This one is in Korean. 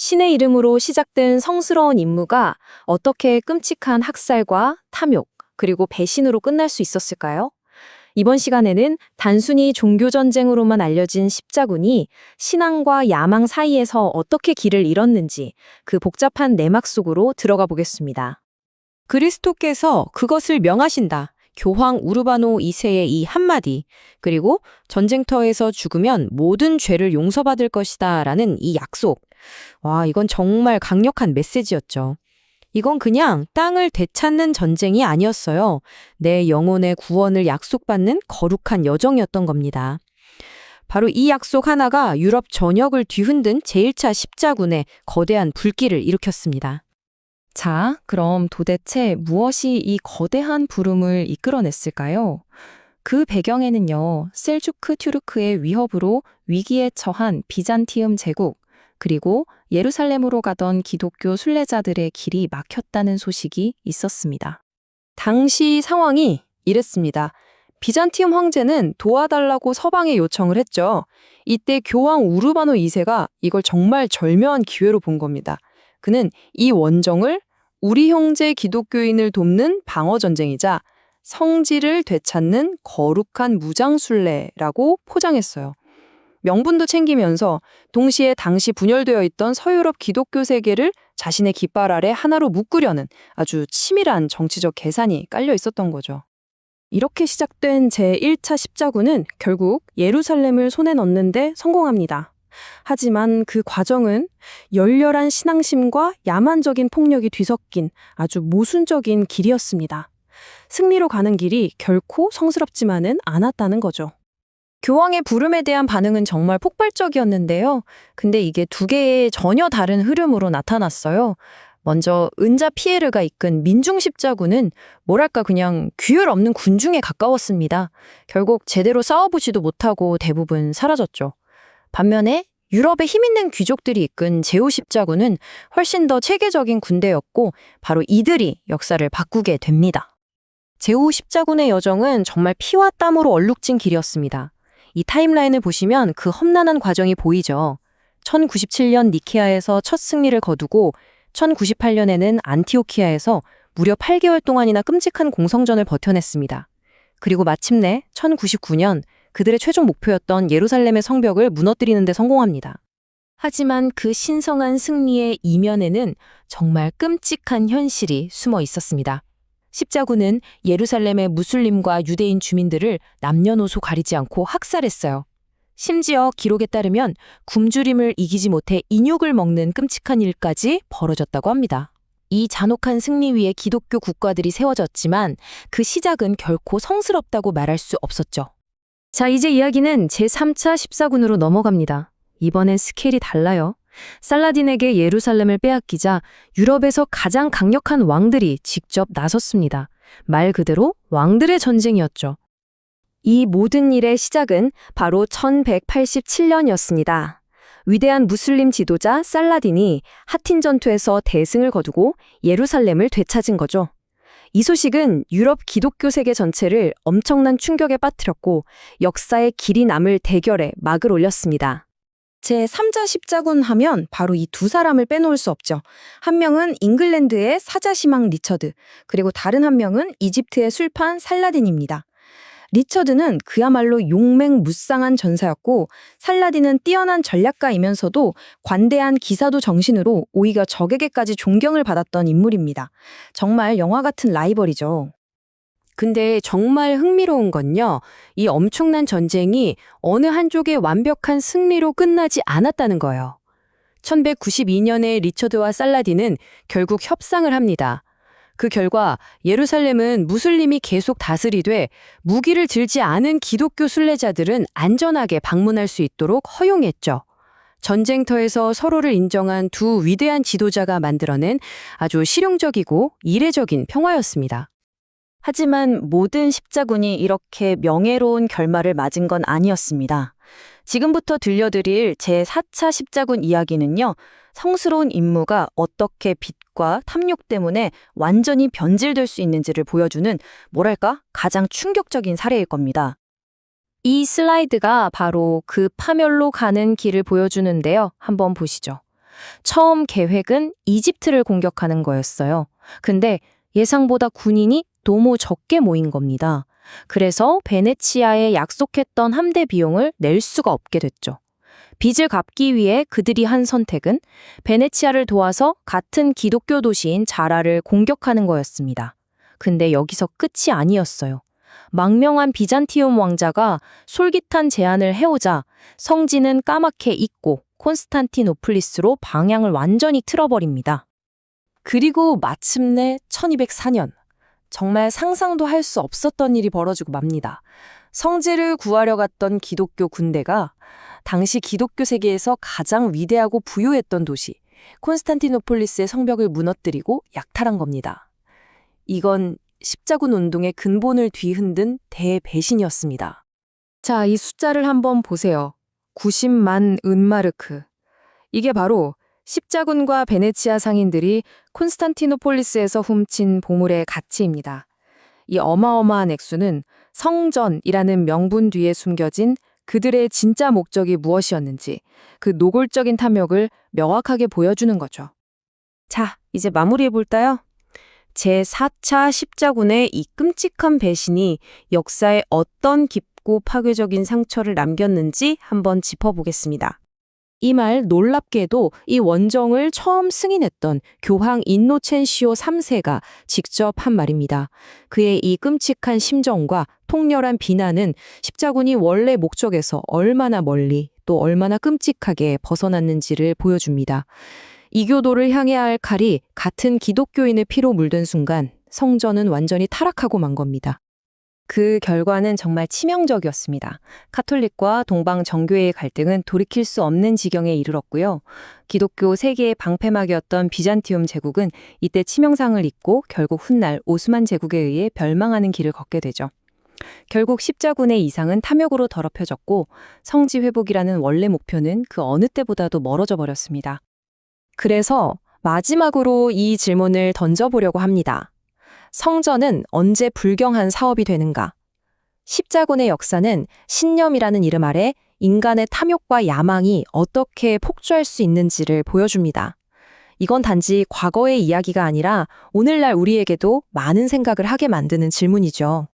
신의 이름으로 시작된 성스러운 임무가 어떻게 끔찍한 학살과 탐욕, 그리고 배신으로 끝날 수 있었을까요? 이번 시간에는 단순히 종교전쟁으로만 알려진 십자군이 신앙과 야망 사이에서 어떻게 길을 잃었는지 그 복잡한 내막 속으로 들어가 보겠습니다. 그리스도께서 그것을 명하신다. 교황 우르바노 2세의 이 한마디, 그리고 전쟁터에서 죽으면 모든 죄를 용서받을 것이다 라는 이 약속. 와, 이건 정말 강력한 메시지였죠. 이건 그냥 땅을 되찾는 전쟁이 아니었어요. 내 영혼의 구원을 약속받는 거룩한 여정이었던 겁니다. 바로 이 약속 하나가 유럽 전역을 뒤흔든 제1차 십자군의 거대한 불길을 일으켰습니다. 자, 그럼 도대체 무엇이 이 거대한 부름을 이끌어냈을까요? 그 배경에는요, 셀주크 튜르크의 위협으로 위기에 처한 비잔티움 제국, 그리고 예루살렘으로 가던 기독교 순례자들의 길이 막혔다는 소식이 있었습니다. 당시 상황이 이랬습니다. 비잔티움 황제는 도와달라고 서방에 요청을 했죠. 이때 교황 우르바노 2세가 이걸 정말 절묘한 기회로 본 겁니다. 그는 이 원정을 우리 형제 기독교인을 돕는 방어전쟁이자 성지를 되찾는 거룩한 무장순례라고 포장했어요. 명분도 챙기면서 동시에 당시 분열되어 있던 서유럽 기독교 세계를 자신의 깃발 아래 하나로 묶으려는 아주 치밀한 정치적 계산이 깔려 있었던 거죠. 이렇게 시작된 제1차 십자군은 결국 예루살렘을 손에 넣는 데 성공합니다. 하지만 그 과정은 열렬한 신앙심과 야만적인 폭력이 뒤섞인 아주 모순적인 길이었습니다. 승리로 가는 길이 결코 성스럽지만은 않았다는 거죠. 교황의 부름에 대한 반응은 정말 폭발적이었는데요. 근데 이게 두 개의 전혀 다른 흐름으로 나타났어요. 먼저 은자 피에르가 이끈 민중십자군은 뭐랄까 그냥 규율 없는 군중에 가까웠습니다. 결국 제대로 싸워보지도 못하고 대부분 사라졌죠. 반면에 유럽의 힘있는 귀족들이 이끈 제5십자군은 훨씬 더 체계적인 군대였고 바로 이들이 역사를 바꾸게 됩니다. 제5십자군의 여정은 정말 피와 땀으로 얼룩진 길이었습니다. 이 타임라인을 보시면 그 험난한 과정이 보이죠. 1097년 니케아에서 첫 승리를 거두고 1098년에는 안티오키아에서 무려 8개월 동안이나 끔찍한 공성전을 버텨냈습니다. 그리고 마침내 1099년 그들의 최종 목표였던 예루살렘의 성벽을 무너뜨리는 데 성공합니다. 하지만 그 신성한 승리의 이면에는 정말 끔찍한 현실이 숨어 있었습니다. 십자군은 예루살렘의 무슬림과 유대인 주민들을 남녀노소 가리지 않고 학살했어요. 심지어 기록에 따르면 굶주림을 이기지 못해 인육을 먹는 끔찍한 일까지 벌어졌다고 합니다. 이 잔혹한 승리 위에 기독교 국가들이 세워졌지만 그 시작은 결코 성스럽다고 말할 수 없었죠. 자, 이제 이야기는 제3차 십자군으로 넘어갑니다. 이번엔 스케일이 달라요. 살라딘에게 예루살렘을 빼앗기자 유럽에서 가장 강력한 왕들이 직접 나섰습니다. 말 그대로 왕들의 전쟁이었죠. 이 모든 일의 시작은 바로 1187년이었습니다. 위대한 무슬림 지도자 살라딘이 하틴 전투에서 대승을 거두고 예루살렘을 되찾은 거죠. 이 소식은 유럽 기독교 세계 전체를 엄청난 충격에 빠뜨렸고 역사의 길이 남을 대결에 막을 올렸습니다. 제3자 십자군 하면 바로 이 두 사람을 빼놓을 수 없죠. 한 명은 잉글랜드의 사자시망 리처드, 그리고 다른 한 명은 이집트의 술판 살라딘입니다. 리처드는 그야말로 용맹무쌍한 전사였고 살라딘은 뛰어난 전략가이면서도 관대한 기사도 정신으로 오히려 적에게까지 존경을 받았던 인물입니다. 정말 영화 같은 라이벌이죠. 근데 정말 흥미로운 건요, 이 엄청난 전쟁이 어느 한쪽의 완벽한 승리로 끝나지 않았다는 거예요. 1192년에 리처드와 살라딘은 결국 협상을 합니다. 그 결과 예루살렘은 무슬림이 계속 다스리되 무기를 들지 않은 기독교 순례자들은 안전하게 방문할 수 있도록 허용했죠. 전쟁터에서 서로를 인정한 두 위대한 지도자가 만들어낸 아주 실용적이고 이례적인 평화였습니다. 하지만 모든 십자군이 이렇게 명예로운 결말을 맞은 건 아니었습니다. 지금부터 들려드릴 제4차 십자군 이야기는요, 성스러운 임무가 어떻게 빛과 탐욕 때문에 완전히 변질될 수 있는지를 보여주는 뭐랄까 가장 충격적인 사례일 겁니다. 이 슬라이드가 바로 그 파멸로 가는 길을 보여주는데요. 한번 보시죠. 처음 계획은 이집트를 공격하는 거였어요. 근데 예상보다 군인이 너무 적게 모인 겁니다. 그래서 베네치아에 약속했던 함대 비용을 낼 수가 없게 됐죠. 빚을 갚기 위해 그들이 한 선택은 베네치아를 도와서 같은 기독교 도시인 자라를 공격하는 거였습니다. 근데 여기서 끝이 아니었어요. 망명한 비잔티움 왕자가 솔깃한 제안을 해오자 성지는 까맣게 잊고 콘스탄티노플리스로 방향을 완전히 틀어버립니다. 그리고 마침내 1204년, 정말 상상도 할 수 없었던 일이 벌어지고 맙니다. 성지를 구하려 갔던 기독교 군대가 당시 기독교 세계에서 가장 위대하고 부유했던 도시 콘스탄티노폴리스의 성벽을 무너뜨리고 약탈한 겁니다. 이건 십자군 운동의 근본을 뒤흔든 대배신이었습니다. 자, 이 숫자를 한번 보세요. 90만 은마르크. 이게 바로 십자군과 베네치아 상인들이 콘스탄티노폴리스에서 훔친 보물의 가치입니다. 이 어마어마한 액수는 성전이라는 명분 뒤에 숨겨진 그들의 진짜 목적이 무엇이었는지 그 노골적인 탐욕을 명확하게 보여주는 거죠. 자, 이제 마무리해볼까요? 제4차 십자군의 이 끔찍한 배신이 역사에 어떤 깊고 파괴적인 상처를 남겼는지 한번 짚어보겠습니다. 이 말 놀랍게도 이 원정을 처음 승인했던 교황 인노첸시오 3세가 직접 한 말입니다. 그의 이 끔찍한 심정과 통렬한 비난은 십자군이 원래 목적에서 얼마나 멀리 또 얼마나 끔찍하게 벗어났는지를 보여줍니다. 이교도를 향해야 할 칼이 같은 기독교인의 피로 물든 순간 성전은 완전히 타락하고 만 겁니다. 그 결과는 정말 치명적이었습니다. 카톨릭과 동방 정교회의 갈등은 돌이킬 수 없는 지경에 이르렀고요. 기독교 세계의 방패막이었던 비잔티움 제국은 이때 치명상을 입고 결국 훗날 오스만 제국에 의해 멸망하는 길을 걷게 되죠. 결국 십자군의 이상은 탐욕으로 더럽혀졌고 성지 회복이라는 원래 목표는 그 어느 때보다도 멀어져 버렸습니다. 그래서 마지막으로 이 질문을 던져보려고 합니다. 성전은 언제 불경한 사업이 되는가? 십자군의 역사는 신념이라는 이름 아래 인간의 탐욕과 야망이 어떻게 폭주할 수 있는지를 보여줍니다. 이건 단지 과거의 이야기가 아니라 오늘날 우리에게도 많은 생각을 하게 만드는 질문이죠.